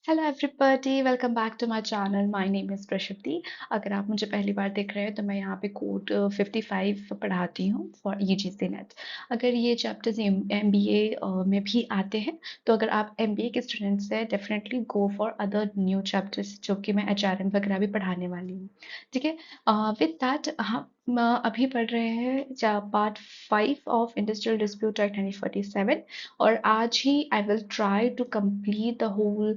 Hello everybody, welcome back to my channel. My name is Prashuddhi. अगर आप मुझे पहली बार देख रहे हैं तो मैं यहाँ पे कोड 55 पढ़ाती हूँ फॉर यूजीसी नेट। अगर ये चैप्टर्स एमबीए में भी आते हैं तो अगर आप एमबीए के स्टूडेंट्स हैं definitely go for other new chapters जो कि मैं एचआरएम वगैरह भी पढ़ाने वाली हूँ। ठीक है। विद दैट हम अभी पढ़ रहे हैं part 5 of industrial dispute act 1947 और आज ही I will try to complete the whole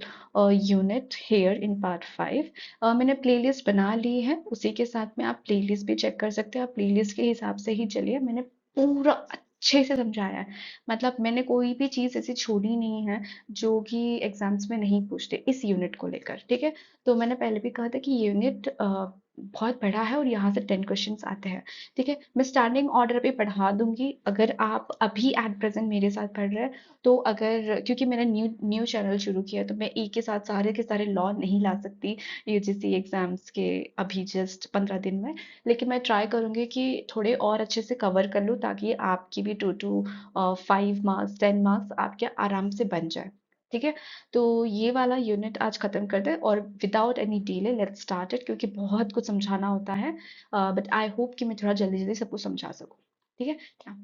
unit here in part 5। मैंने प्लेलिस्ट बना ली है, उसी के साथ में आप प्लेलिस्ट भी चेक कर सकते हैं। आप प्लेलिस्ट के हिसाब से ही चलिए, मैंने पूरा अच्छे से समझाया है। मतलब मैंने कोई भी चीज़ ऐसी छोड़ी नहीं है जो कि एग्जाम्स में नहीं पूछते इस यूनिट को लेकर। ठीक है। तो मैंने पहले भी कहा था कि यूनिट बहुत बड़ा है और यहाँ से 10 क्वेश्चंस आते हैं। ठीक है। मैं स्टैंडिंग ऑर्डर पे पढ़ा दूंगी। अगर आप अभी एट प्रेजेंट मेरे साथ पढ़ रहे हैं तो अगर क्योंकि मैंने न्यू न्यू चैनल शुरू किया है तो मैं एक के साथ सारे के सारे लॉ नहीं ला सकती यूजीसी एग्जाम्स के अभी जस्ट 15 दिन में। लेकिन मैं ट्राई करूंगी कि थोड़े और अच्छे से कवर कर लूँ ताकि आपकी भी 2 to 5 मार्क्स 10 मार्क्स आपके आराम से बन जाए। ठीक है। तो ये वाला यूनिट आज खत्म कर दे और without any delay let's start it, क्योंकि बहुत कुछ समझाना होता है। बट आई होप कि मैं थोड़ा जल्दी जल्दी सब कुछ समझा सकूँ। ठीक है।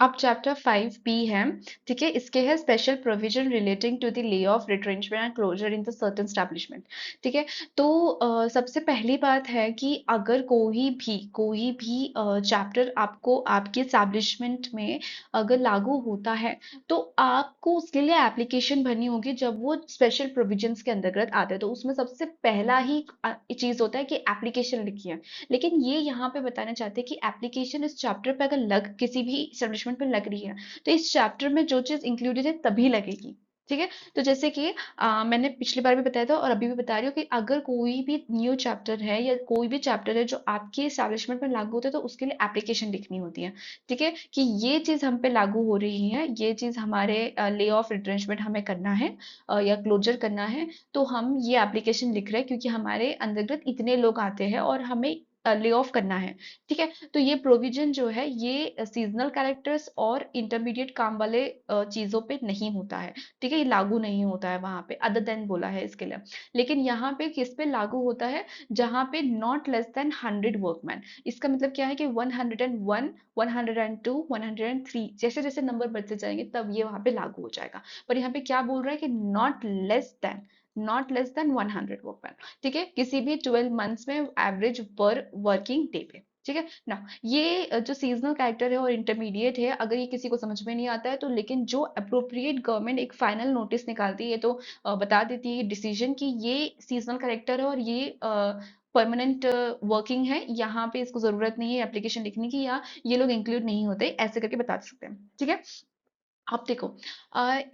अब चैप्टर 5 बी है। ठीक है। इसके है special provision relating to the lay off retrenchment and closure in the certain establishment. ठीक है। तो सबसे पहली बात है कि अगर कोई भी चैप्टर आपको आपके एस्टैब्लिशमेंट में अगर लागू होता है तो आपको उसके लिए एप्लीकेशन भरनी होगी जब वो स्पेशल प्रोविजंस के अंतर्गत आते हैं। तो उसमें सबसे पहला ही चीज होता है कि एप्लीकेशन लिखी है। लेकिन ये यहाँ पे बताना चाहते हैं कि एप्लीकेशन इस चैप्टर पे अगर लग किसी भी एस्टेब्लिशमेंट पे लग रही है तो इस चैप्टर में जो चीज इंक्लूडेड है तभी लगेगी। ठीक है। तो जैसे कि मैंने पिछली बार भी बताया था और अभी भी बता रही हूँ कि अगर कोई भी न्यू चैप्टर है या कोई भी चैप्टर है जो आपके एस्टेब्लिशमेंट में लागू होता है तो उसके लिए एप्लीकेशन लिखनी होती है। ठीक है। कि ये चीज हम पे लागू हो रही है, ये चीज हमारे ले ऑफ रिट्रेंचमेंट हमें करना है या क्लोजर करना है। तो हम ये एप्लीकेशन लिख रहे हैं क्योंकि हमारे अंतर्गत इतने लोग आते हैं और हमें ले ऑफ करना है। ठीक है। तो ये प्रोविजन जो है ये सीजनल कैरेक्टर्स और इंटरमीडिएट काम वाले चीजों पे नहीं होता है। ठीक है। ये लागू नहीं होता है वहां पे, अदर देन बोला है इसके लिए। लेकिन यहाँ पे किस पे लागू होता है? जहां पे नॉट लेस देन 100 वर्कमैन। इसका मतलब क्या है कि 101 102 103 जैसे जैसे नंबर बढ़ते जाएंगे तब ये वहां पे लागू हो जाएगा। पर यहाँ पे क्या बोल रहा है कि नॉट लेस देन 100 वर्कमैन। ठीक है। किसी भी 12 मंथ्स में एवरेज पर वर्किंग डे पे। ठीक है ना। ये जो सीजनल कैरेक्टर है और इंटरमीडिएट है, अगर ये किसी को समझ में नहीं आता है तो लेकिन जो अप्रोप्रिएट गवर्नमेंट एक फाइनल नोटिस निकालती है तो बता देती है डिसीजन कि ये सीजनल कैरेक्टर है और ये परमानेंट वर्किंग है, यहाँ पे इसको जरूरत नहीं है एप्लीकेशन लिखने की या ये लोग इंक्लूड नहीं होते, ऐसे करके बता सकते हैं। ठीक है। अब देखो,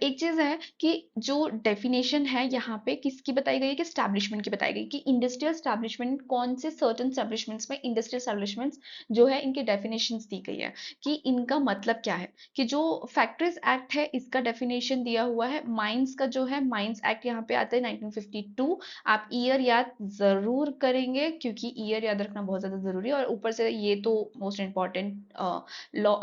एक चीज है कि जो डेफिनेशन है यहाँ पे किसकी बताई गई है कि स्टैब्लिशमेंट की बताई गई कि इंडस्ट्रियल स्टैब्लिशमेंट कौन से सर्टेन स्टैब्लिशमेंट्स में इंडस्ट्रियल स्टैब्लिशमेंट्स जो है इनकी डेफिनेशंस दी गई है कि इनका मतलब क्या है। कि जो फैक्ट्रीज एक्ट है इसका डेफिनेशन दिया हुआ है। माइंस का जो है माइंस एक्ट यहाँ पे आता है 1952। आप ईयर याद जरूर करेंगे क्योंकि ईयर याद रखना बहुत ज्यादा जरूरी है और ऊपर से ये तो मोस्ट इम्पॉर्टेंट लॉ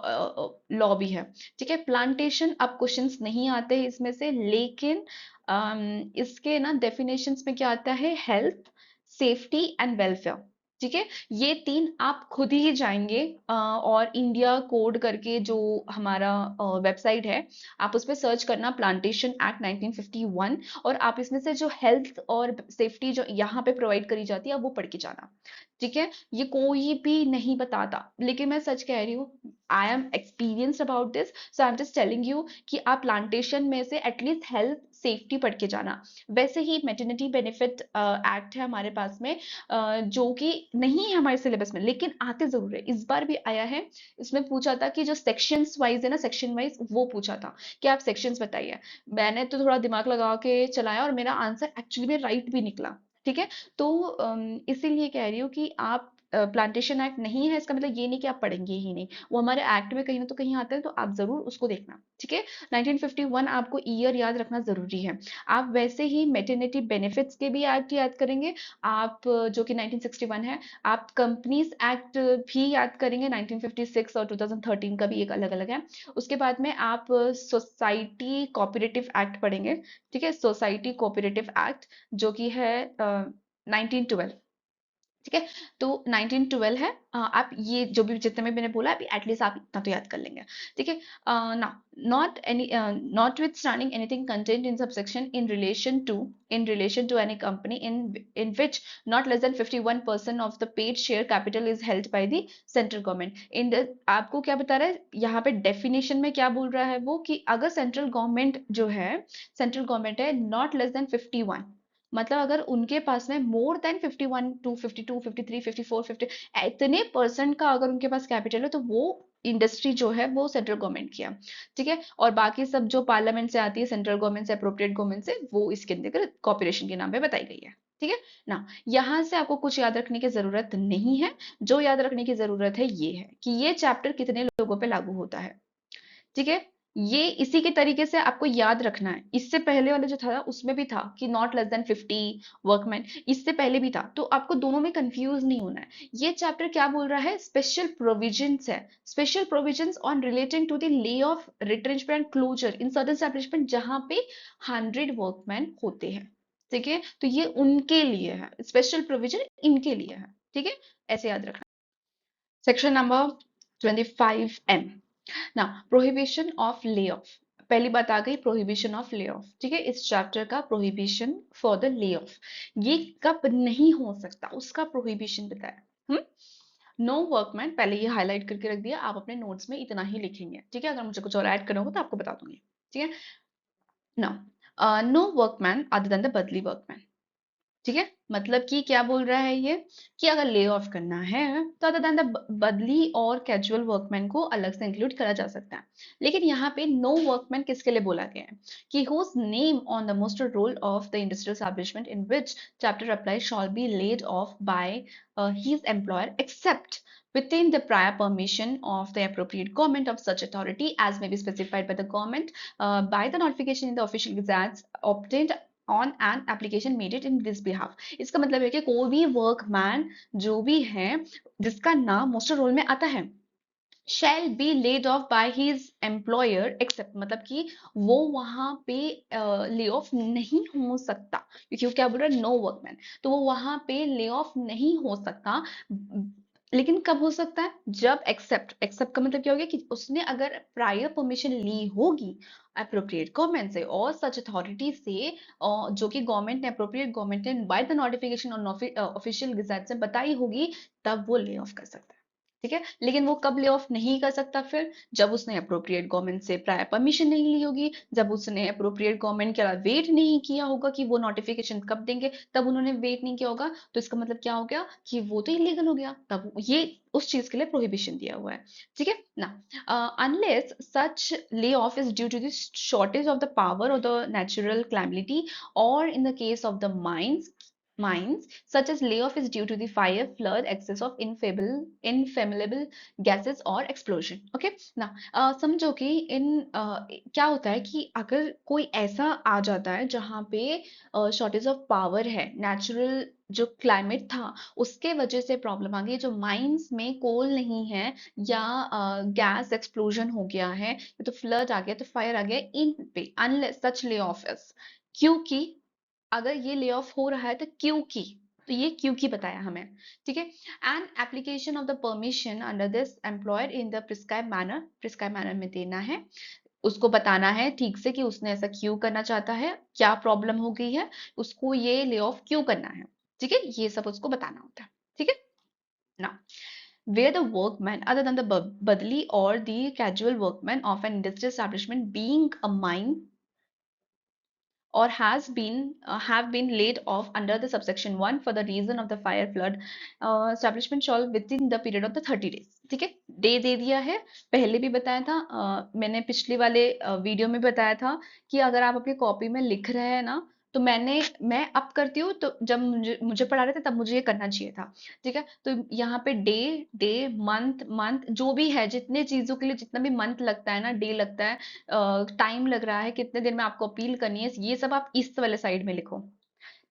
लॉ भी है। ठीक है। प्लांटेशन अब क्वेश्चंस नहीं आते हैं इसमें से, लेकिन इसके ना डेफिनेशंस में क्या आता है? Health, safety and welfare. ठीक है। ये तीन आप खुद ही जाएंगे और इंडिया कोड करके जो हमारा वेबसाइट है आप उस पर सर्च करना प्लांटेशन एक्ट 1951 और आप इसमें से जो हेल्थ और सेफ्टी जो यहाँ पे प्रोवाइड करी जाती है वो पढ़ के जाना। ठीक है। ये कोई भी नहीं बताता लेकिन मैं सच कह रही हूँ, I am experienced about this, so I am just telling you कि आप प्लांटेशन में से एटलीस्ट हेल्थ सेफ्टी पढ़ के जाना। वैसे ही मेटर्निटी बेनिफिट एक्ट है हमारे पास में, जो कि नहीं है हमारे सिलेबस में लेकिन आते जरूर है, इस बार भी आया है। इसमें पूछा था कि जो सेक्शंस वाइज है ना, सेक्शन वाइज वो पूछा था कि आप सेक्शंस बताइए। मैंने तो थोड़ा दिमाग लगा के चलाया और मेरा आंसर एक्चुअली में राइट भी निकला। ठीक है। तो इसीलिए कह रही हूँ कि आप प्लांटेशन एक्ट नहीं है इसका मतलब ये नहीं कि आप पढ़ेंगे ही नहीं, वो हमारे एक्ट में कहीं ना तो कहीं आता है, तो आप जरूर उसको देखना, ठीक है। 1951 आपको ईयर याद रखना जरूरी है। आप वैसे ही मेटर्निटी बेनिफिट्स के भी एक्ट याद करेंगे, आप जो कि 1961 है। आप कंपनीज एक्ट भी याद करेंगे, 1956 और 2013 का भी एक अलग अलग है। उसके बाद में आप सोसाइटी कोऑपरेटिव एक्ट पढ़ेंगे, ठीक है, सोसाइटी कोऑपरेटिव एक्ट जो कि है 1912, ठीक है। तो 1912 है। आप ये जो भी जितने में मैंने बोला अभी एटलीस्ट आप इतना तो याद कर लेंगे, ठीक है। ना not any not with standing anything content in subsection in relation to any company in which not less than 51% of the paid share capital is held by the central government in the, आपको क्या बता रहा है यहाँ पे definition में, क्या बोल रहा है वो कि अगर सेंट्रल गवर्नमेंट जो है, सेंट्रल गवर्नमेंट है नॉट लेस देन 51, मतलब अगर उनके पास में मोर देन 51 टू 52 53 54 50 इतने परसेंट का अगर उनके पास कैपिटल है, तो वो इंडस्ट्री जो है वो सेंट्रल गवर्नमेंट की है, ठीक है। और बाकी सब जो पार्लियामेंट से आती है, सेंट्रल गवर्नमेंट से, अप्रोप्रिएट गवर्नमेंट से, वो इसके अंदर कॉर्पोरेशन के नाम पे बताई गई है, ठीक है ना। यहाँ से आपको कुछ याद रखने की जरूरत नहीं है। जो याद रखने की जरूरत है ये है कि ये चैप्टर कितने लोगों पे लागू होता है, ठीक है। ये इसी के तरीके से आपको याद रखना है। इससे पहले वाला जो था उसमें भी था कि नॉट लेस देन 50 वर्कमैन, इससे पहले भी था, तो आपको दोनों में कंफ्यूज नहीं होना है। ये चैप्टर क्या बोल रहा है, स्पेशल प्रोविजंस है, special provisions on relating to the lay off retrenchment closure in certain establishment जहां पे 100 वर्कमैन होते हैं, ठीक है। तो ये उनके लिए है, स्पेशल प्रोविजन इनके लिए है, ठीक है, ऐसे याद रखना। सेक्शन नंबर 25M ना, प्रोहिबिशन ऑफ ले ऑफ। पहली बात आ गई प्रोहिबिशन ऑफ ले ऑफ, ठीक है। इस चैप्टर का prohibition for the lay of, ये कब नहीं हो सकता उसका प्रोहिबिशन बताया। नो वर्कमैन, पहले ये हाईलाइट करके रख दिया, आप अपने नोट्स में इतना ही लिखेंगे, ठीक है। अगर मुझे कुछ और ऐड करना होगा तो आपको बता दूंगी, ठीक है ना। No workman other than the badli workman, ठीक है। मतलब कि क्या बोल रहा है ये कि अगर ले ऑफ करना है तो अदर देन द बदली और कैजुअल वर्कमैन को अलग से इंक्लूड करा जा सकता है। लेकिन यहाँ पे नो वर्कमैन किसके लिए बोला गया है कि whose name on the muster roll of the industrial establishment in which chapter apply shall be laid off by his employer except within the prior permission of the appropriate government of such authority as may be specified by the government by the notification in the official gazettes obtained on an application made it in this behalf. इसका मतलब है कि कोई भी workman जो भी है जिसका नाम मोस्टर रोल में आता है shall be laid off by his employer except, मतलब कि वो वहां पे ले ऑफ नहीं हो सकता, क्योंकि वो क्या बोल रहा है नो वर्कमैन, तो वो वहां पे ले ऑफ नहीं हो सकता। लेकिन कब हो सकता है, जब एक्सेप्ट का मतलब क्या हो गया कि उसने अगर प्रायर परमिशन ली होगी अप्रोप्रिएट गवर्नमेंट से और सच अथॉरिटी से, जो कि गवर्नमेंट ने, अप्रोप्रिएट गवर्नमेंट ने by the notification on official gazette से बताई होगी, तब वो ले ऑफ कर सकता है, ठीक है। लेकिन वो कब ले ऑफ नहीं कर सकता फिर, जब उसने अप्रोप्रिएट गवर्नमेंट से प्रायर परमिशन नहीं ली होगी, जब उसने अप्रोप्रिएट गवर्नमेंट के अलावा वेट नहीं किया होगा कि वो नोटिफिकेशन कब देंगे, तब उन्होंने वेट नहीं किया होगा, तो इसका मतलब क्या हो गया कि वो तो इलीगल हो गया, तब ये उस चीज के लिए प्रोहिबिशन दिया हुआ है, ठीक है ना। Unless such lay off is due to the shortage of the power और द नेचुरल कैलेमिटी और in the case of the mines such as layoff is due to the fire, flood, excess of inflammable gases or explosion, okay ना। समझो कि इन क्या होता है कि अगर कोई ऐसा आ जाता है जहां पे शॉर्टेज ऑफ पावर है, नेचुरल जो क्लाइमेट था उसके वजह से प्रॉब्लम आ गई, जो माइंस में कोल नहीं है, या गैस एक्सप्लोजन हो गया है, या तो फ्लड आ गया, तो फायर आ गया, इन पे unless such lay off is, क्योंकि अगर ये ले ऑफ हो रहा है तो क्योंकि, तो ये क्योंकि बताया हमें, ठीक है। And application of the permission under this employer in the prescribe manner में देना है, उसको बताना है ठीक से कि उसने ऐसा क्यों करना चाहता है, क्या प्रॉब्लम हो गई है, उसको ये ले ऑफ क्यों करना है, ठीक है, ये सब उसको बताना होता है, ठीक है ना। Where the workman other than the badli or the casual workman of an industrial establishment being a mine or has been have been laid off under the subsection 1 for the reason of the fire flood, establishment shall within the period of the 30 days, ठीक है। Day they दिया है, पहले भी बताया था, मैंने पिछले वाले वीडियो में बताया था कि अगर आप अपनी कॉपी में लिख रहे हैं ना तो मैं अब करती हूँ, तो जब मुझे मुझे पढ़ा रहे थे तब मुझे ये करना चाहिए था। ठीक है, तो यहाँ पे डे डे, मंथ मंथ, जो भी है, जितने चीजों के लिए जितना भी मंथ लगता है ना, डे लगता है, टाइम लग रहा है, कितने दिन में आपको अपील करनी है, ये सब आप इस वाले साइड में लिखो।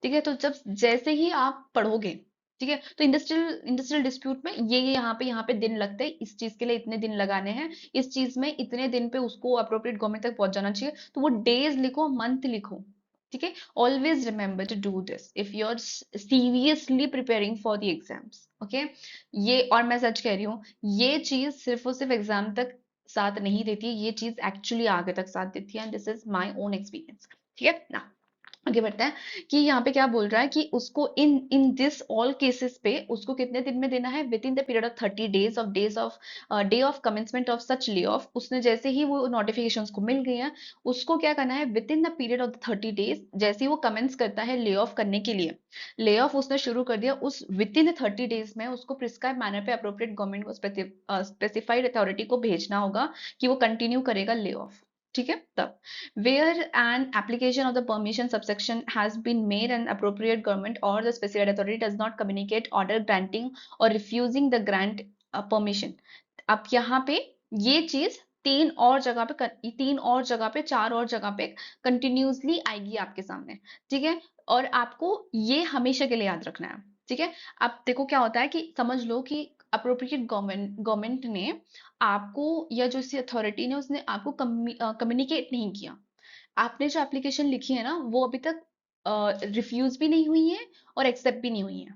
ठीक है, तो जब जैसे ही आप पढ़ोगे, ठीक है, तो इंडस्ट्रियल डिस्प्यूट में ये यहाँ पे दिन लगते हैं, इस चीज के लिए इतने दिन लगाने हैं, इस चीज में इतने दिन पे उसको अप्रोप्रिएट गवर्नमेंट तक पहुंच जाना चाहिए, तो वो डेज लिखो, मंथ लिखो। ठीक है, always remember to do this if you are seriously preparing for the exams. Okay, ये, और मैं सच कह रही हूँ, ये चीज सिर्फ और सिर्फ एग्जाम तक साथ नहीं देती है, ये चीज एक्चुअली आगे तक साथ देती है, and this is my own experience. ठीक है ना, आगे बढ़ते हैं कि यहाँ पे क्या बोल रहा है कि उसको इन इन दिस ऑल केसेस पे उसको कितने दिन में देना है, with in the period of 30 days of day of commencement of such lay of. उसने जैसे ही वो नोटिफिकेशंस को मिल गई हैं, उसको क्या करना है, with in the period of 30 days, जैसे ही वो कमेंस करता है ले ऑफ करने के लिए, ले ऑफ उसने शुरू कर दिया, उस विद इन द 30 डेज में उसको प्रिस्क्राइब मैनर पे अप्रोप्रिएट गवर्नमेंट को स्पेसिफाइड अथॉरिटी को भेजना होगा कि वो कंटिन्यू करेगा ले ऑफ। ठीक है, तब where an application of the permission subsection has been made, and appropriate government or the specified authority does not communicate order granting or refusing the grant permission। अब यहाँ पे ये चीज तीन और जगह पे, चार और जगह पे कंटिन्यूसली आएगी आपके सामने। ठीक है, और आपको ये हमेशा के लिए याद रखना है। ठीक है, अब देखो क्या होता है कि समझ लो कि अप्रोप्रिएट गवर्नमेंट ने आपको, या जो इसी अथॉरिटी ने, उसने आपको कम्युनिकेट नहीं किया। आपने जो एप्लीकेशन लिखी है ना, वो अभी तक रिफ्यूज भी नहीं हुई है और एक्सेप्ट भी नहीं हुई है।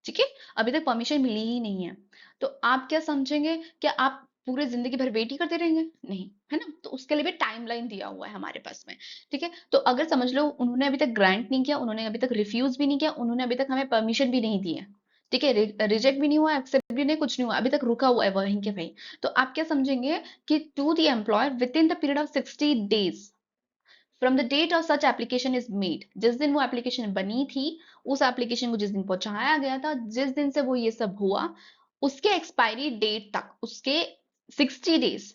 ठीक है, अभी तक परमिशन मिली ही नहीं है। तो आप क्या समझेंगे, क्या आप पूरे जिंदगी भर वेट ही करते रहेंगे? नहीं, है ना, तो उसके लिए भी टाइमलाइन दिया हुआ है हमारे पास में। ठीक है, तो अगर समझ लो उन्होंने अभी तक ग्रांट नहीं किया, उन्होंने अभी तक रिफ्यूज भी नहीं किया, उन्होंने अभी तक हमें परमिशन भी नहीं दी है, ठीक है, रिजेक्ट भी नहीं हुआ, एक्सेप्ट भी नहीं, कुछ नहीं हुआ, अभी तक रुका हुआ है वहीं के वहीं, तो आप क्या समझेंगे कि to the employer within the period of 60 days from the date of such application is made, जिस दिन वो एप्लीकेशन बनी थी, उस एप्लीकेशन को जिस दिन पहुंचाया गया था, जिस दिन से वो ये सब हुआ, उसके एक्सपायरी डेट तक, उसके 60 days,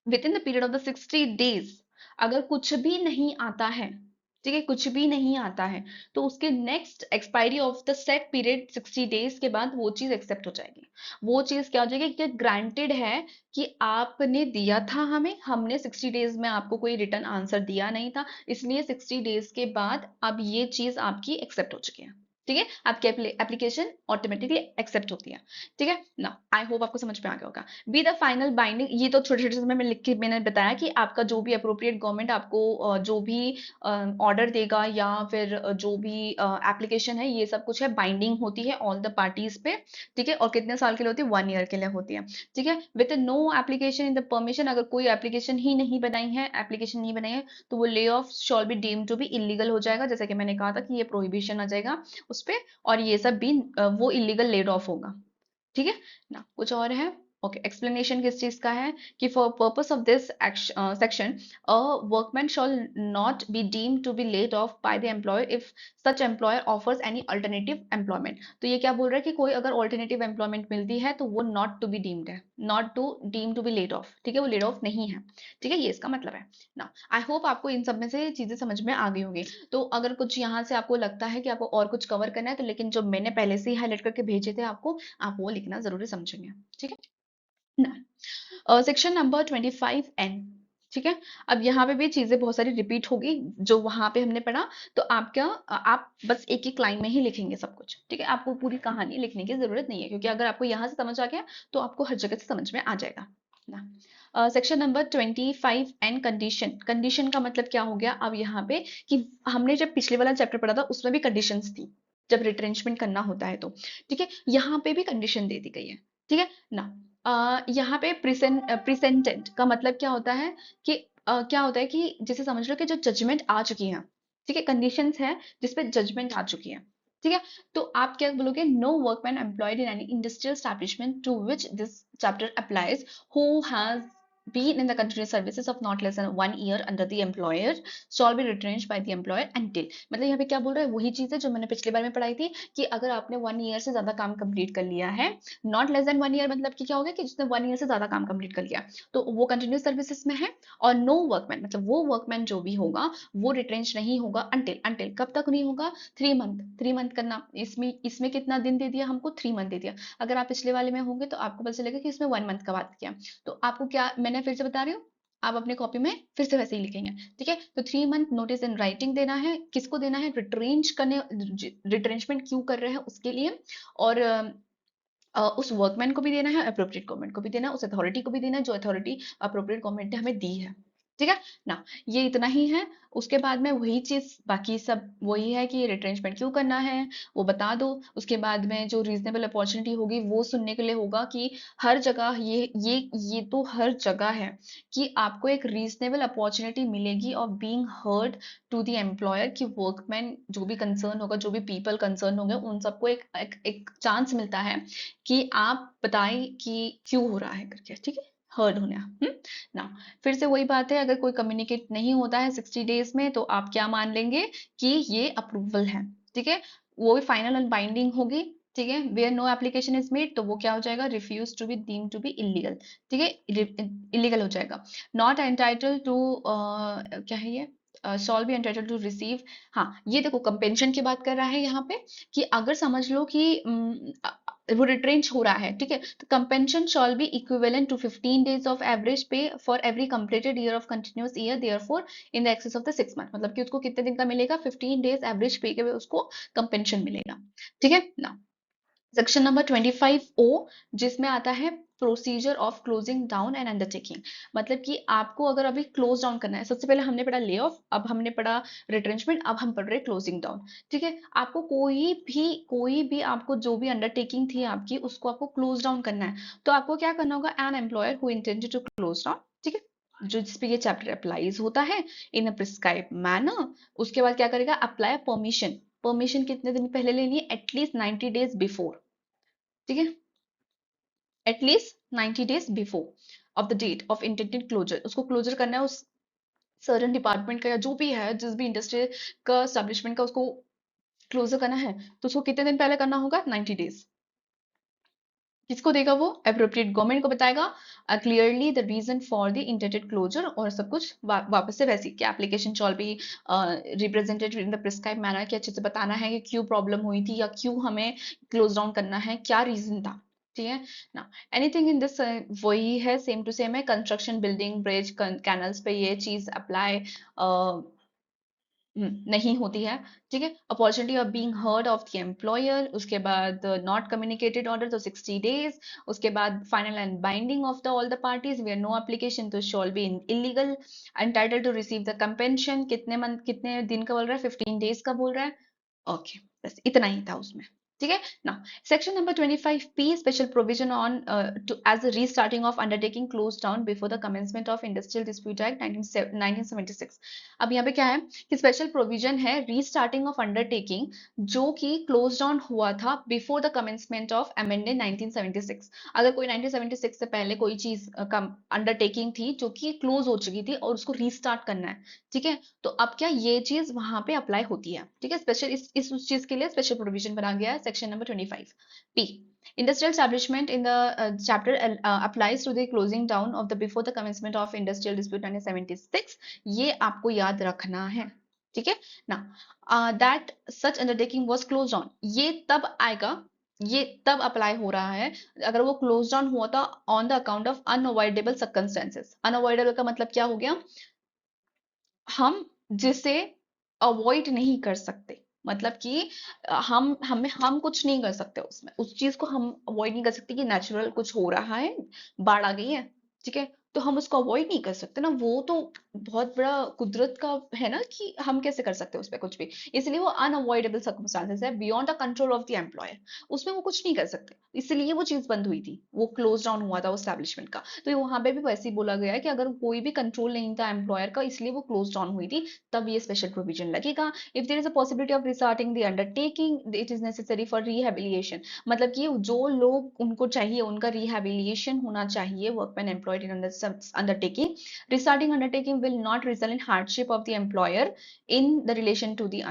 with in the period of the 60 days, अगर कुछ भी नहीं आता है, ठीक है, कुछ भी नहीं आता है, तो उसके next expiry of the set period 60 days के बाद वो चीज एक्सेप्ट हो जाएगी। वो चीज क्या हो जाएगी कि ग्रांटेड है, कि आपने दिया था हमें, हमने 60 डेज में आपको कोई रिटर्न आंसर दिया नहीं था, इसलिए 60 डेज के बाद अब ये चीज आपकी एक्सेप्ट हो चुकी है। ठीक है, आपकी एप्लीकेशन ऑटोमेटिकली एक्सेप्ट होती है। ठीक है ना, आई होप आपको समझ में आ गया होगा। बी द फाइनल बाइंडिंग, ये तो छोटे छोटे समय में लिख के मैंने बताया कि आपका जो भी अप्रोप्रिएट गवर्नमेंट आपको जो भी ऑर्डर देगा, या फिर जो भी एप्लीकेशन है, ये सब कुछ है, बाइंडिंग होती है ऑल द पार्टीज पे। ठीक है, और कितने साल के लिए होती है? 1 ईयर के लिए होती है। ठीक है, with no application in the permission, अगर कोई एप्लीकेशन ही नहीं बनाई है, एप्लीकेशन नहीं बनाई है, तो वो lay off shall be deemed to be illegal हो जाएगा, जैसे कि मैंने कहा था कि ये प्रोहिबिशन आ जाएगा उस पे, और ये सब भी वो इलीगल लेड ऑफ होगा। ठीक है ना, कुछ और है? ओके, एक्सप्लेनेशन किस चीज का है कि for purpose of this section, a workman shall not be deemed to be laid off by the employer if such employer offers any alternative employment. तो ये क्या बोल रहा है कि कोई अगर अल्टरनेटिव एम्प्लॉयमेंट मिलती है, तो वो नॉट टू बी डीम्ड है, not to deem to be laid off. ठीक है, वो लेड ऑफ नहीं है। ठीक है, ये इसका मतलब है ना। आई होप आपको इन सब में से चीजें समझ में आ गई होंगी। तो अगर कुछ यहाँ से आपको लगता है कि आपको और कुछ कवर करना है, तो लेकिन जो मैंने पहले से ही हाईलाइट करके भेजे थे आपको, आप वो लिखना जरूर समझेंगे। ठीक है ना, सेक्शन नंबर 25N। ठीक है, अब यहाँ पे भी चीजें बहुत सारी रिपीट होगी जो वहां पे हमने पढ़ा, तो आप क्या, आप बस एक एक लाइन में ही लिखेंगे सब कुछ। ठीक है, आपको पूरी कहानी लिखने की जरूरत नहीं है, क्योंकि अगर आपको यहाँ से समझ आ गया, तो आपको हर जगह से समझ में आ जाएगा ना। Section number 25N, condition. Condition का मतलब क्या हो गया अब यहाँ पे, कि हमने जब पिछले वाला चैप्टर पढ़ा था, उसमें भी कंडीशंस थी, जब रिट्रेंचमेंट करना होता है तो। ठीक है, यहाँ पे भी कंडीशन दे दी गई है। ठीक है ना, यहाँ पे प्रेजेंटेड का मतलब क्या होता है कि क्या होता है कि जैसे समझ लो कि जो जजमेंट आ चुकी है, ठीक है, कंडीशंस है जिसपे जजमेंट आ चुकी है। ठीक है, तो आप क्या बोलोगे? No workman employed in any industrial establishment to which this chapter applies who has been in the continuous services of not less than 1 year under the employer shall be retrenched by the employer until, मतलब यहाँ पे क्या बोल रहा है, वही चीज है जो मैंने पिछली बार में पढ़ाई थी कि अगर आपने 1 year से ज्यादा काम कंप्लीट कर लिया है, नॉट लेस देन 1 year मतलब कि क्या हो गया कि जिसने 1 year से ज्यादा काम कंप्लीट कर लिया तो वो कंटिन्यूस सर्विसेज में है, और नो वर्कमैन मतलब वो वर्कमैन जो भी होगा वो रिट्रेंच नहीं होगा अंटिल कब तक नहीं होगा, 3 मंथ करना, इसमें इसमें कितना दिन दे दिया हमको, 3 मंथ दे दिया। अगर आप पिछले वाले में होंगे तो आपको पता चलेगा कि इसमें 1 मंथ का बात किया, तो आपको क्या, मैंने फिर से बता रही हूँ, आप अपने कॉपी में फिर से वैसे ही लिखेंगे, ठीक है। तो 3 मंथ नोटिस इन राइटिंग देना है, किसको देना है, रिट्रेंच करने, रिट्रेंचमेंट क्यों कर रहे हैं उसके लिए, और उस वर्कमैन को भी देना है, अप्रोप्रिएट गवर्नमेंट को भी देना है, उस अथॉरिटी को भी देना है जो अथॉरिटी अप्रोप्रिएट गवर्नमेंट ने हमें दी है, ठीक है ना। ये इतना ही है। उसके बाद में वही चीज, बाकी सब वही है कि रिट्रेंचमेंट क्यों करना है वो बता दो। उसके बाद में जो रीजनेबल अपॉर्चुनिटी होगी वो सुनने के लिए होगा कि हर जगह ये तो हर जगह है कि आपको एक रीजनेबल अपॉर्चुनिटी मिलेगी of being heard to the employer, कि वर्कमैन जो भी कंसर्न होगा, जो भी पीपल कंसर्न होंगे, उन सबको एक चांस मिलता है कि आप बताएं कि क्यों हो रहा है करके, ठीक है, हर्ड होना। ना, फिर से वही बात है, अगर कोई कम्युनिकेट नहीं होता है 60 days में तो आप क्या मान लेंगे कि ये अप्रूवल है, ठीक है, वो भी फाइनल एंड बाइंडिंग होगी, ठीक है। Where no application is made तो वो क्या हो जाएगा, refuse to be deem to be illegal, ठीक है, इलीगल हो जाएगा। नॉट एंटाइटल टू, क्या है ये, shall be entitle to receive. हाँ, ये देखो कंपेंशन की बात कर रहा है यहाँ पे, कि अगर समझ लो कि वो रिट्रेंच हो रहा है, ठीक है, तो compensation shall be equivalent to 15 days of average pay for every completed year of continuous year, therefore in the excess of the 6 month, मतलब कि उसको कितने दिन का मिलेगा, 15 days एवरेज पे के उसको कंपेंशन मिलेगा, ठीक है ना। सेक्शन नंबर 25O, जिसमें आता है procedure of closing down and undertaking, मतलब कि आपको अगर अभी क्लोज डाउन करना है, सबसे पहले हमने पढ़ा ले ऑफ, अब हमने पढ़ा रिट्रेंचमेंट, अब हम पढ़ रहे क्लोजिंग डाउन, ठीक है। आपको कोई भी आपको जो भी अंडरटेकिंग थी आपकी, उसको आपको क्लोज डाउन करना है, तो आपको क्या करना होगा, an employer who intended to close down, ठीक है, जो जिस पे ये चैप्टर अप्लाइज होता है इन अ प्रिस्क्राइब मैनर, उसके बाद क्या करेगा, अप्लाई परमिशन। परमिशन कितने दिन पहले लेनी है, एटलीस्ट 90 days बिफोर, ठीक है, at least 90 days before of the date of intended closure, उसको क्लोजर करना है उस सर्टन डिपार्टमेंट का या जो भी है, जिस भी इंडस्ट्री का एस्टेब्लिशमेंट का उसको क्लोजर करना है, तो उसको कितने दिन पहले करना होगा, 90 days। किसको देगा वो, अप्रोप्रिएट गवर्नमेंट को बताएगा clearly the reason for the intended closure, और सब कुछ वापस से वैसी कि application shall be represented in the prescribe manner, कि अच्छे से बताना है कि क्यों प्रॉब्लम हुई थी या क्यों हमें क्लोज डाउन करना है, क्या रीजन था, ठीक है ना। एनीथिंग इन दिस वही है, सेम टू सेम है, कंस्ट्रक्शन, बिल्डिंग, ब्रिज, कैनल्स पे ये चीज अप्लाई नहीं होती है, ठीक है। Opportunity of being heard of the employer, उसके बाद नॉट कम्युनिकेटेड ऑर्डर तो 60 days, उसके बाद final and binding of the all the parties where no application to shall be in illegal, entitled to receive the compensation, कितने month कितने दिन का बोल रहा है, 15 days का बोल रहा है, ओके, बस इतना ही था उसमें, ठीक है ना। Section number 25P, special provision on to as a restarting of undertaking close down before the commencement of industrial dispute act 1976। अब यहाँ पे क्या है कि स्पेशल प्रोविजन है रीस्टार्टिंग ऑफ अंडरटेकिंग जो कि क्लोज डाउन हुआ था before the commencement of amended 1976। अगर कोई 1976 से पहले कोई चीज अंडरटेकिंग थी जो कि क्लोज हो चुकी थी और उसको रीस्टार्ट करना है, ठीक है, तो अब क्या ये चीज वहां पे अप्लाई होती है, ठीक है। स्पेशल इस उस चीज के लिए स्पेशल प्रोविजन बना गया है, section number 25P। Industrial establishment in the chapter applies to the closing down of the before the commencement of industrial dispute 1976। ये आपको याद रखना है, ठीक है ना। That such undertaking was closed down, ये तब आएगा, ये तब अप्लाई हो रहा है अगर वो क्लोज डाउन हुआ था on the account of unavoidable circumstances. Unavoidable का मतलब क्या हो गया, हम जिसे अवॉइड नहीं कर सकते, मतलब कि हम कुछ नहीं कर सकते उसमें, उस चीज को हम अवॉइड नहीं कर सकते कि नेचुरल कुछ हो रहा है, बाढ़ आ गई है, ठीक है, तो हम उसको अवॉइड नहीं कर सकते ना, वो तो बहुत बड़ा कुदरत का है ना कि हम कैसे कर सकते हैं उस पर कुछ भी, इसलिए वो अनअवॉइडेबल सर्कमस्टांसेस है beyond the control of the employer, उसमें वो कुछ नहीं कर सकते, इसलिए वो चीज बंद हुई थी, वो क्लोज डाउन हुआ था वो एस्टेब्लिशमेंट का। तो वहां पे भी वैसे ही बोला गया है कि अगर कोई भी कंट्रोल नहीं था एम्प्लॉयर का इसलिए वो क्लोज डाउन हुई थी, तब ये स्पेशल प्रोविजन लगेगा। If there is a possibility of restarting the undertaking it is necessary for rehabilitation, मतलब कि जो लोग उनको चाहिए उनका रिहेबिलिएशन होना चाहिए, workman employed in undertaking. Restarting undertaking will not result in hardship of the employer in the relation to the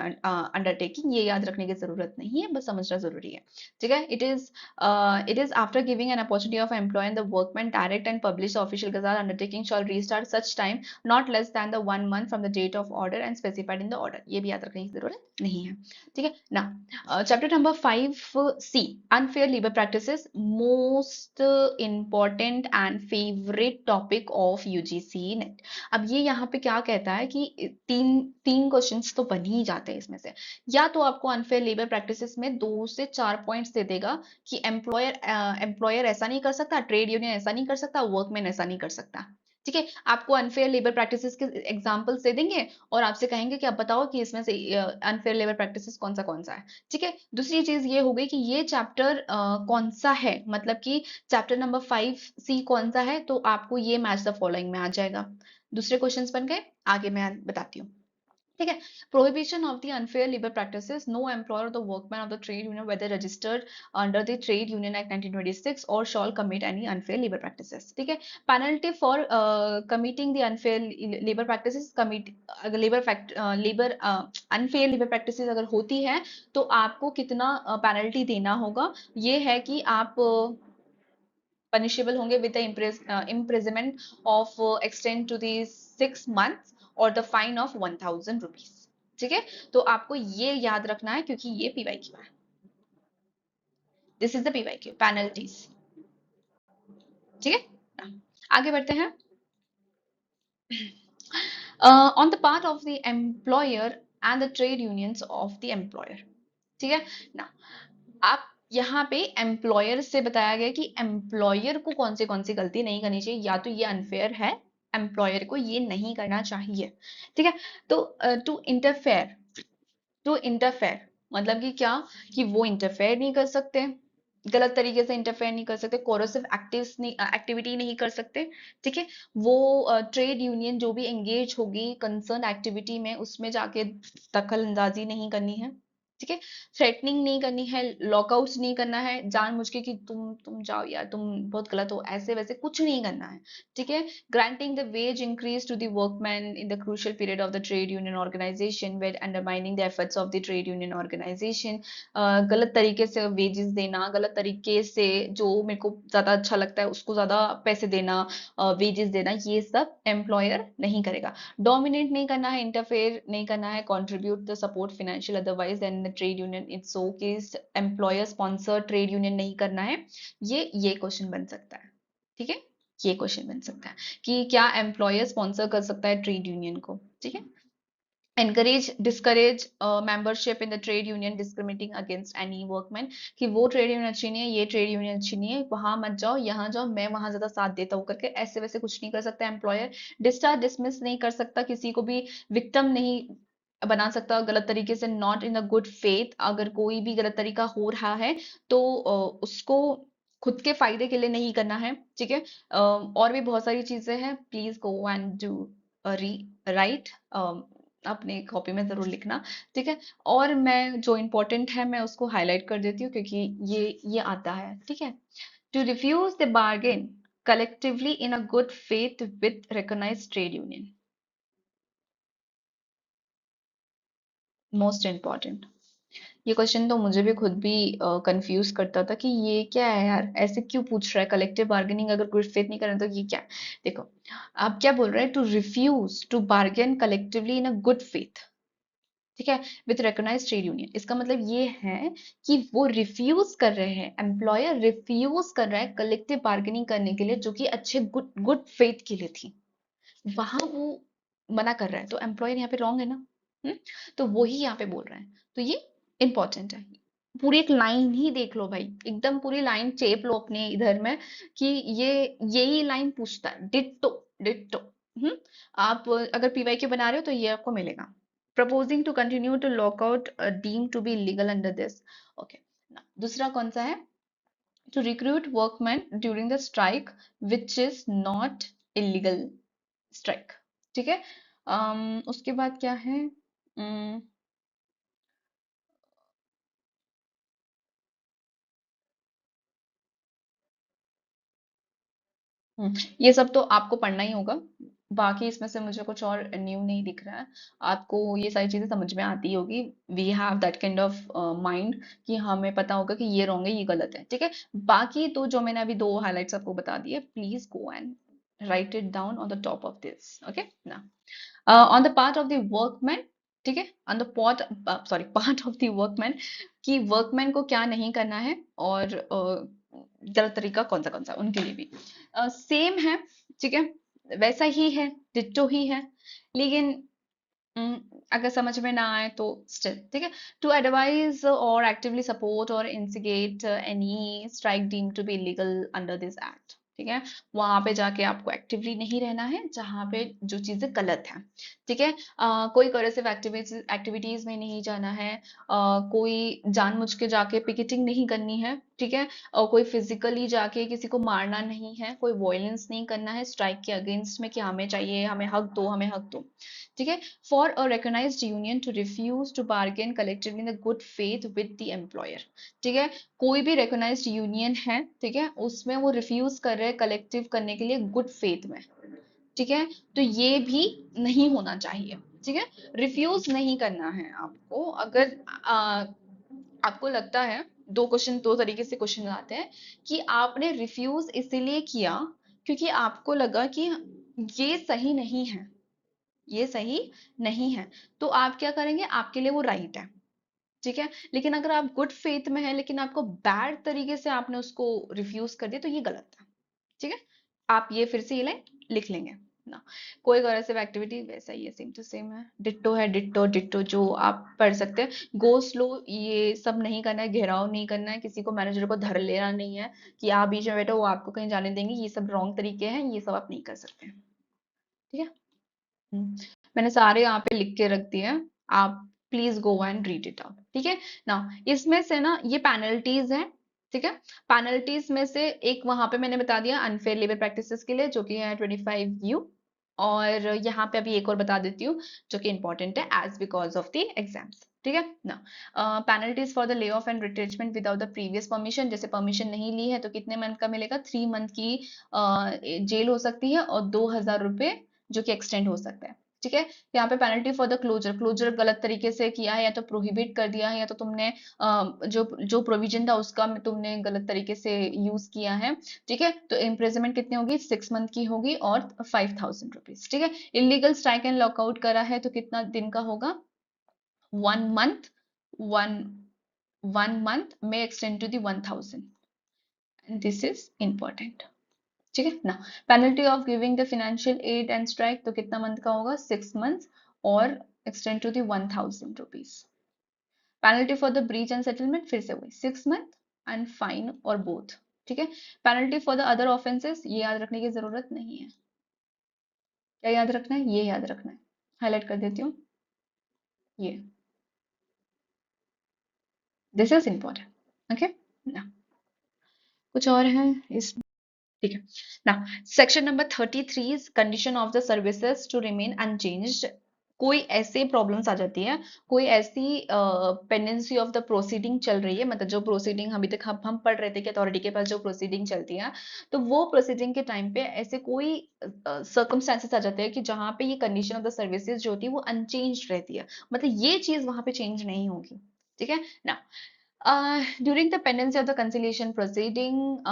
undertaking. ये याद रखने की जरूरत नहीं है, बस समझना जरूरी है, ठीक है। It is after giving an opportunity of employing the workman direct and publish the official gazette undertaking shall restart such time not less than the 1 month from the date of order and specified in the order. ये भी याद रखने की जरूरत नहीं है, ठीक है ना। Chapter number 5C, unfair labour practices, most important and favourite topic of UGC net. अब ये यहाँ पे क्या कहता है कि तीन तीन क्वेश्चंस तो बन ही जाते हैं इसमें से। या तो आपको अनफेयर लेबर प्रैक्टिसेस में 2 से 4 पॉइंट्स दे देगा कि एम्प्लॉयर ऐसा नहीं कर सकता, ट्रेड यूनियन ऐसा नहीं कर सकता, वर्कमैन ऐसा नहीं कर सकता, ठीक है। आपको अनफेयर लेबर प्रैक्टिसेस के एग्जांपल्स दे देंगे और आपसे कहेंगे कि आप बताओ कि इसमें से अनफेयर लेबर प्रैक्टिसेस कौन सा है, ठीक है। दूसरी चीज ये हो गई कि ये चैप्टर कौन सा है, मतलब कि चैप्टर नंबर 5C कौन सा है, तो आपको ये मैच द फॉलोइंग में आ जाएगा। दूसरे क्वेश्चंस बन गए, आगे मैं बताती हूँ, ठीक है। Prohibition of the unfair labour practices, no employer of the workman of the trade union whether registered under the trade union act 1926 or shall commit any unfair labour practices, ठीक है। Penalty for committing the unfair labour practices, labour unfair labour practices अगर होती है तो आपको कितना penalty देना होगा, ये है कि आप पनिशेबल होंगे with the imprisonment of extend to the 6 months और द फाइन ऑफ 1000 रुपीज, ठीक है। तो आपको ये याद रखना है क्योंकि ये पीवाईक्यू है। This is the PYQ penalties, ठीक है। आगे बढ़ते हैं। On the part of the employer and the trade unions of the employer, ठीक है ना। आप यहाँ पे एम्प्लॉयर से बताया गया कि एम्प्लॉयर को कौन सी गलती नहीं करनी चाहिए, या तो ये अनफेयर है, एम्प्लॉयर को ये नहीं करना चाहिए, ठीक है। तो टू इंटरफेयर मतलब कि क्या, कि वो इंटरफेयर नहीं कर सकते, गलत तरीके से इंटरफेयर नहीं कर सकते, कोरोसिव एक्टिविटी नहीं कर सकते, ठीक है। वो ट्रेड यूनियन जो भी एंगेज होगी कंसर्न एक्टिविटी में, उसमें जाके दखल अंदाजी नहीं करनी है, ठीक है। थ्रेटनिंग नहीं करनी है, लॉकआउट नहीं करना है जानबूझ के कि तुम जाओ यार, तुम बहुत गलत हो, ऐसे वैसे कुछ नहीं करना है, ठीक है। Granting the wage increase to the workman in the crucial period of the trade union organisation where undermining the efforts of the trade union organisation. गलत तरीके से वेजेस देना, गलत तरीके से जो मेरे को ज्यादा अच्छा लगता है उसको ज्यादा पैसे देना, वेजेस देना, ये सब एम्प्लॉयर नहीं करेगा। डोमिनेट नहीं करना है, इंटरफेयर नहीं करना है, contribute the support financial otherwise than the trade union it's so case employer sponsor trade union नहीं करना है। ये क्वेश्चन बन सकता है, ठीक है। ये क्वेश्चन बन सकता है कि क्या एम्प्लॉयर स्पॉन्सर कर सकता है ट्रेड यूनियन को, ठीक है। encourage discourage membership in the trade union discriminating against any workman, कि वो ट्रेड यूनियन अच्छी नहीं है, ये ट्रेड यूनियन अच्छी नहीं है, वहां मत जाओ, यहाँ जाओ, मैं वहां ज्यादा साथ देता हूँ करके ऐसे वैसे कुछ नहीं कर सकता एम्प्लॉयर। डिस्चार्ज डिसमिस नहीं कर सकता, किसी को भी विक्टिम नहीं बना सकता गलत तरीके से, not in a good faith. अगर कोई भी गलत तरीका हो रहा है तो उसको खुद के फायदे के लिए नहीं करना है, ठीक है। और भी बहुत सारी चीजें हैं, प्लीज गो एंड डू री राइट, अपने कॉपी में जरूर लिखना, ठीक है। और मैं जो इम्पोर्टेंट है मैं उसको हाईलाइट कर देती हूँ क्योंकि ये आता है, ठीक है। To refuse the bargain collectively in a good faith with recognized trade union, most important. ये क्वेश्चन तो मुझे भी खुद भी कंफ्यूज करता था कि ये क्या है यार, ऐसे क्यों पूछ रहा है, कलेक्टिव बार्गेनिंग अगर गुड फेथ नहीं करना तो ये क्या है। देखो आप क्या बोल रहे हैं, to refuse to bargain collectively in a good faith, ठीक है, विथ रिकॉग्नाइज ट्रेड यूनियन। इसका मतलब ये है कि वो रिफ्यूज कर रहे हैं, एम्प्लॉयर रिफ्यूज कर रहा है कलेक्टिव बार्गेनिंग करने के लिए जो कि अच्छे गुड गुड फेथ के लिए थी, वहां वो मना कर रहा है, तो एम्प्लॉयर यहाँ पे रॉन्ग है ना। हुँ? तो वही यहाँ पे बोल रहे हैं, तो ये इंपॉर्टेंट है। पूरी एक लाइन ही देख लो भाई, एकदम पूरी लाइन चेप लो अपने इधर में कि ये यही लाइन पूछता है, डिट्टो डिट्टो। हम्म आप अगर पीवाईक्यू बना रहे हो तो ये आपको मिलेगा। Proposing to continue to lockout deem to be legal under this, okay. दूसरा कौन सा है, to recruit workman during the strike which is not illegal strike, ठीक है। उसके बाद क्या है, ये सब तो आपको पढ़ना ही होगा। बाकी इसमें से मुझे कुछ और न्यू नहीं दिख रहा है। आपको ये सारी चीजें समझ में आती होगी। We have that kind of mind कि हमें पता होगा कि ये रॉन्ग है, ये गलत है, ठीक है। बाकी तो जो मैंने अभी दो हाइलाइट्स आपको बता दिए, please go and write it down on the top of this, okay ना। On the part of the workman, ठीक है, on the part, sorry, part of the workman, कि वर्कमैन को क्या नहीं करना है और गलत तरीका कौन सा उनके लिए भी सेम है, ठीक है, वैसा ही है, डिट्टो ही है। लेकिन अगर समझ में ना आए तो स्टिल ठीक है। To advise or actively support or instigate any strike deem to be illegal under this act, ठीक है। वहां पे जाके आपको एक्टिवली नहीं रहना है जहां पे जो चीजें गलत है, ठीक है। कोई करेसिव एक्टिविटीज में नहीं जाना है, कोई जानबूझ के जाके पिकेटिंग नहीं करनी है, ठीक है। और कोई फिजिकली जाके किसी को मारना नहीं है, कोई वॉयलेंस नहीं करना है स्ट्राइक के अगेंस्ट में कि हमें चाहिए, हमें हक दो, हमें हक दो, ठीक है। For a recognized union to refuse to bargain collectively in the good faith with the employer, ठीक है। कोई भी recognized union है, ठीक है, उसमें वो रिफ्यूज कर रहे हैं कलेक्टिव करने के लिए गुड फेथ में, ठीक है। तो ये भी नहीं होना चाहिए, ठीक है। रिफ्यूज नहीं करना है आपको। अगर आपको लगता है, दो क्वेश्चन, दो तरीके से क्वेश्चन आते हैं कि आपने रिफ्यूज इसीलिए किया क्योंकि आपको लगा कि ये सही नहीं है, ये सही नहीं है, तो आप क्या करेंगे, आपके लिए वो राइट है, ठीक है। लेकिन अगर आप गुड फेथ में है लेकिन आपको बैड तरीके से आपने उसको रिफ्यूज कर दिया तो ये गलत है, ठीक है। आप ये फिर से ये लाइन लिख लेंगे ना। कोई करेसिव एक्टिविटी वैसा ही है, सेम टू सेम है, डिट्टो है, डिट्टो डिट्टो जो आप पढ़ सकते हैं। गो स्लो, ये सब नहीं करना है, घेराव नहीं करना है, किसी को मैनेजर को धर लेना नहीं है कि आप बीच में बैठो वो आपको कहीं जाने देंगे, ये सब रॉन्ग तरीके हैं, ये सब आप नहीं कर सकते, ठीक है। मैंने सारे यहाँ पे लिख के रख दिए हैं, आप please go and read it out, ठीक है ना। इसमें से ना ये पेनल्टीज हैं, ठीक है। पेनल्टीज में से एक वहां पे मैंने बता दिया अनफेयर लेबर प्रैक्टिसेस के लिए, जो कि है 25U। और यहाँ पे अभी एक और बता देती हूँ जो कि इंपॉर्टेंट है, as because of the exams, ठीक है ना। Penalties for the lay off and retrenchment without the previous permission, जैसे परमिशन नहीं ली है तो कितने मंथ का मिलेगा, 3 मंथ की जेल हो सकती है और 2,000 रुपए जो कि एक्सटेंड हो सकता है, ठीक है। यहाँ पे penalty for the closure, closure गलत तरीके से किया है या तो प्रोहिबिट कर दिया है या तो तुमने जो जो प्रोविजन था उसका तुमने गलत तरीके से यूज किया है, ठीक है। तो इम्प्रिजनमेंट कितनी होगी, 6 मंथ की होगी और 5,000 रुपीज, ठीक है। इलीगल स्ट्राइक एंड लॉकआउट करा है तो कितना दिन का होगा, 1 मंथ, वन 1 मंथ में extend to the 1,000, this is important, ठीक है ना। Penalty of giving the financial aid and strike तो कितना मंथ का होगा, 6 मंथ और extend to the 1,000 rupees. Penalty for the breach and settlement फिर से वही 6 month and fine or both, ठीक है। Penalty for the other offences ये याद रखने की जरूरत नहीं है, क्या याद रखना है, ये याद रखना है, हाईलाइट कर देती हूँ ये, दिस इज इंपॉर्टेंट, ओके ना। कुछ और है इस, ठीक है ना। Section number 33 is condition of the services to remain unchanged. कोई ऐसे प्रॉब्लम्स आ जाती है, कोई ऐसी पेंडेंसी ऑफ द प्रोसीडिंग चल रही है, मतलब जो प्रोसीडिंग अभी तक हम पढ़ रहे थे कि अथॉरिटी के पास जो प्रोसीडिंग चलती है, तो वो प्रोसीडिंग के टाइम पे ऐसे कोई सर्कमस्टेंसेस आ जाते हैं कि जहाँ पे ये कंडीशन ऑफ द सर्विसेज जो होती है वो अनचेंज रहती है, मतलब ये चीज वहां पे चेंज नहीं होगी, ठीक है ना। During the pendency of the conciliation proceeding,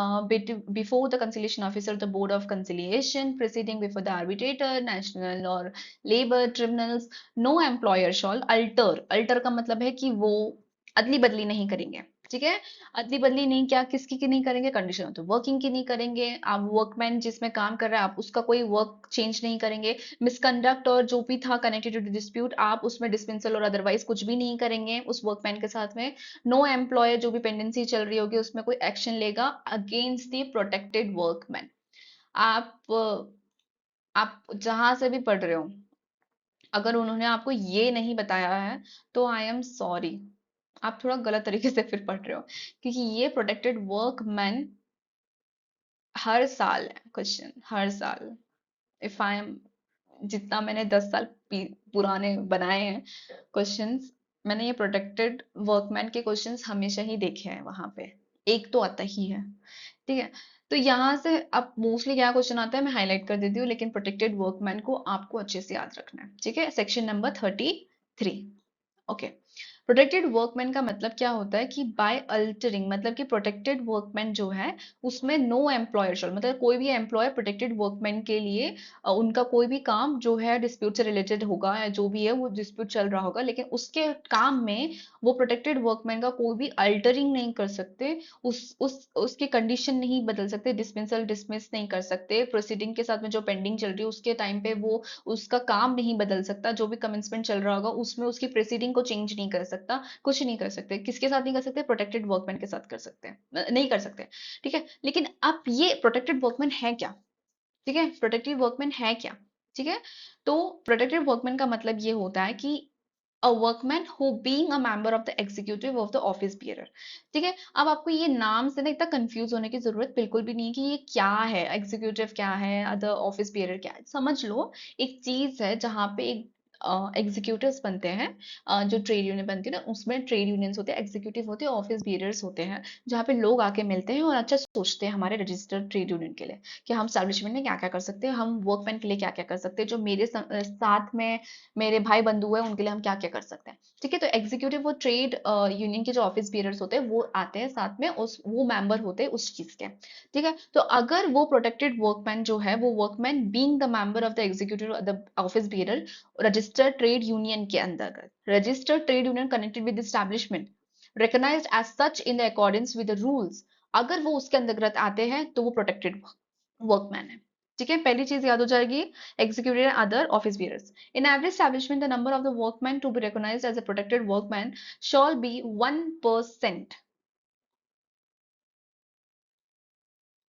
before the conciliation officer, the board of conciliation, proceeding before the arbitrator, national or labor tribunals, no employer shall alter. Alter का मतलब है कि वो अदली बदली नहीं करेंगे, ठीक है। अदली बदली नहीं, क्या किसकी की नहीं करेंगे, कंडीशन ऑफ द वर्किंग की नहीं करेंगे। आप वर्कमैन जिसमें काम कर रहा है आप उसका कोई वर्क चेंज नहीं करेंगे। मिसकंडक्ट और जो भी था कनेक्टेड टू डिस्प्यूट, आप उसमें डिस्पेंसल और अदरवाइज कुछ भी नहीं करेंगे उस वर्कमैन के साथ में। नो एम्प्लॉयर जो भी पेंडेंसी चल रही होगी उसमें कोई एक्शन लेगा अगेंस्ट द प्रोटेक्टेड वर्कमैन। आप जहां से भी पढ़ रहे हो, अगर उन्होंने आपको ये नहीं बताया है तो आई एम सॉरी, आप थोड़ा गलत तरीके से फिर पढ़ रहे हो, क्योंकि ये प्रोटेक्टेड वर्कमैन हर साल है क्वेश्चन, हर साल। इफ आई एम, जितना मैंने 10 साल पुराने बनाए हैं क्वेश्चंस, मैंने ये प्रोटेक्टेड वर्कमैन के क्वेश्चंस हमेशा ही देखे हैं वहां पे, एक तो आता ही है, ठीक है। तो यहाँ से अब मोस्टली क्या क्वेश्चन आता है, मैं हाईलाइट कर देती हूँ, लेकिन प्रोटेक्टेड वर्कमैन को आपको अच्छे से याद रखना है, ठीक है। Section number 33, okay. Protected workman का मतलब क्या होता है कि बाय अल्टरिंग, मतलब कि प्रोटेक्टेड वर्कमैन जो है उसमें नो एम्प्लॉयर शॉल, मतलब कोई भी एम्प्लॉयर प्रोटेक्टेड वर्कमैन के लिए उनका कोई भी काम जो है डिस्प्यूट से रिलेटेड होगा, या जो भी है वो डिस्प्यूट चल रहा होगा, लेकिन उसके काम में वो प्रोटेक्टेड वर्कमैन का कोई भी अल्टरिंग नहीं कर सकते, उसकी कंडीशन नहीं बदल सकते, डिसमिसल डिसमिस नहीं कर सकते, प्रोसीडिंग के साथ में जो पेंडिंग चल रही है उसके टाइम पे वो उसका काम नहीं बदल सकता, जो भी कमेंसमेंट चल रहा होगा उसमें उसकी प्रेसीडिंग को चेंज नहीं कर सकता, कुछ नहीं कर सकते। किसके साथ नहीं कर सकते? प्रोटेक्टेड वर्कमैन के साथ कर सकते हैं, नहीं कर सकते, ठीक है। लेकिन अब ये प्रोटेक्टेड वर्कमैन है क्या, ठीक है, प्रोटेक्टेड वर्कमैन है क्या, ठीक है। तो प्रोटेक्टेड वर्कमैन का मतलब ये होता है कि a workman who being a member of the executive of the office bearer, ठीक है। अब आपको ये नाम से ना इतना कंफ्यूज होने की जरूरत बिल्कुल भी नहीं है कि ये क्या है, एग्जीक्यूटिव क्या है, अदर ऑफिस बियरर क्या है। समझ लो एक चीज है जहाँ पे एक एग्जीक्यूटिव्स बनते हैं, जो ट्रेड यूनियन बनती है ना उसमें ट्रेड यूनियंस होते हैं, एग्जीक्यूटिव होते हैं, ऑफिस बियरर्स होते हैं, जहाँ पे लोग आके मिलते हैं और अच्छा सोचते हैं हमारे रजिस्टर्ड ट्रेड यूनियन के लिए कि हम स्टैब्लिशमेंट में क्या क्या कर सकते हैं, हम वर्कमैन के लिए क्या क्या कर सकते हैं, जो मेरे साथ में मेरे भाई बंधु है उनके लिए हम क्या क्या कर सकते हैं, ठीक है। तो एग्जीक्यूटिव वो ट्रेड यूनियन के जो ऑफिस बियरर्स होते हैं वो आते हैं साथ में, उस वो मेंबर होते हैं उस चीज के, ठीक है। तो अगर वो प्रोटेक्टेड वर्कमैन जो है वो workman being the member of the executive the office bearer registered trade union के अंतर्गत, registered trade union connected with establishment recognized as such in the accordance with the rules, अगर वो उसके अंतर्गत आते हैं तो वो प्रोटेक्टेड वर्कमैन है, ठीक है। पहली चीज याद हो जाएगी, executive and other office bearers. In every establishment, the number of the workmen to be recognized as a protected workman shall be 1%.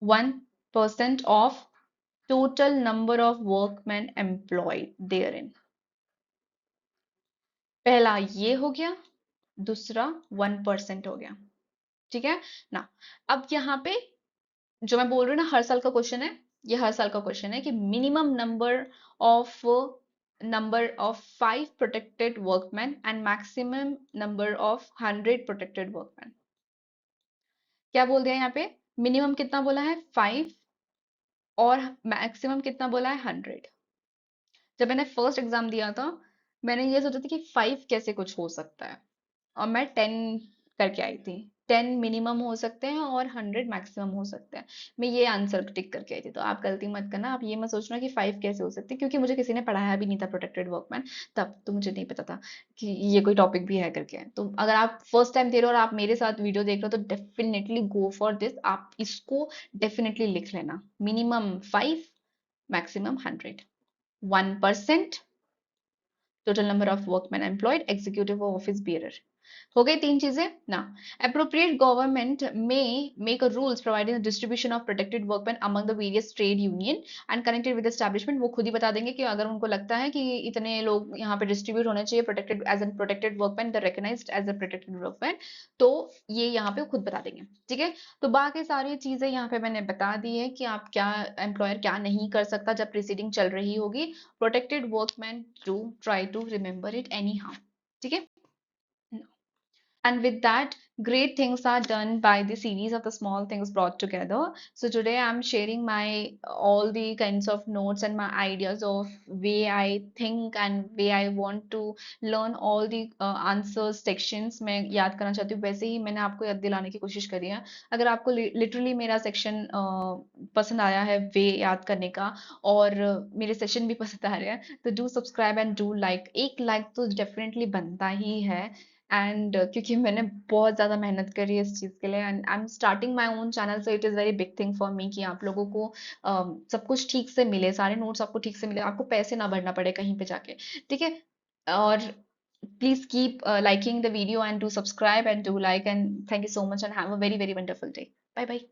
1% of total number of workmen employed therein. पहला ये हो गया, दूसरा 1% हो गया, ठीक है ना। अब यहाँ पे जो मैं बोल रही हूँ ना हर साल का क्वेश्चन है, ये हर साल का क्वेश्चन है कि minimum of number of 5 protected workman and maximum number of 100 protected workman. क्या बोल दिया यहाँ पे? मिनिमम कितना बोला है? 5 और मैक्सिमम कितना बोला है? 100। जब मैंने फर्स्ट एग्जाम दिया था मैंने ये सोचा था कि 5 कैसे कुछ हो सकता है, और मैं 10 करके आई थी। 10 मिनिमम हो सकते हैं और 100 मैक्सिमम हो सकते हैं। मैं ये आंसर टिक करके आई थी, तो आप गलती मत करना, आप ये मत सोचना कि 5 कैसे हो सकते हैं, क्योंकि मुझे किसी ने पढ़ाया भी नहीं था प्रोटेक्टेड वर्कमैन, तब तो मुझे नहीं पता था कि ये कोई टॉपिक भी है करके। तो अगर आप फर्स्ट टाइम दे रहे हो और आप मेरे साथ वीडियो देख रहे हो तो डेफिनेटली गो फॉर दिस, आप इसको डेफिनेटली लिख लेना, minimum 5 maximum 100, 1% total number of workmen employed, executive or office bearer। हो गई तीन चीजें ना। अप्रोप्रिएट गवर्नमेंट में make a rules providing the distribution of protected workman among the various trade union and connected with establishment. वो खुद ही बता देंगे कि अगर उनको लगता है कि इतने लोग यहाँ पे डिस्ट्रीब्यूट होने चाहिए protected as an protected workman, the recognised as a protected workman, तो ये यहाँ पे खुद बता देंगे, ठीक है। तो बाकी सारी चीजें यहाँ पे मैंने बता दी है कि आप क्या एम्प्लॉयर क्या नहीं कर सकता जब प्रीसीडिंग चल रही होगी। Protected workman to try to remember it anyhow, ठीक है। And with that, great things are done by the series of the small things brought together. So today I'm sharing my all the kinds of notes and my ideas of way I think and way I want to learn all the answers sections मैं याद करना चाहती हूँ, वैसे ही मैंने आपको याद दिलाने की कोशिश करी है। अगर आपको लिटरली मेरा सेक्शन पसंद आया है वे याद करने का, और मेरे सेशन भी पसंद आ रहे हैं, तो do subscribe and do like. एक लाइक तो डेफिनेटली बनता ही है, एंड क्योंकि मैंने बहुत ज़्यादा मेहनत करी है इस चीज़ के लिए, and I am starting my own channel, so it is very big thing for me कि आप लोगों को सब कुछ ठीक से मिले, सारे नोट्स आपको ठीक से मिले, आपको पैसे ना भरना पड़े कहीं पे जाके, ठीक है। और please keep liking the video and do subscribe and do like, and thank you so much and have a very very wonderful day. Bye bye.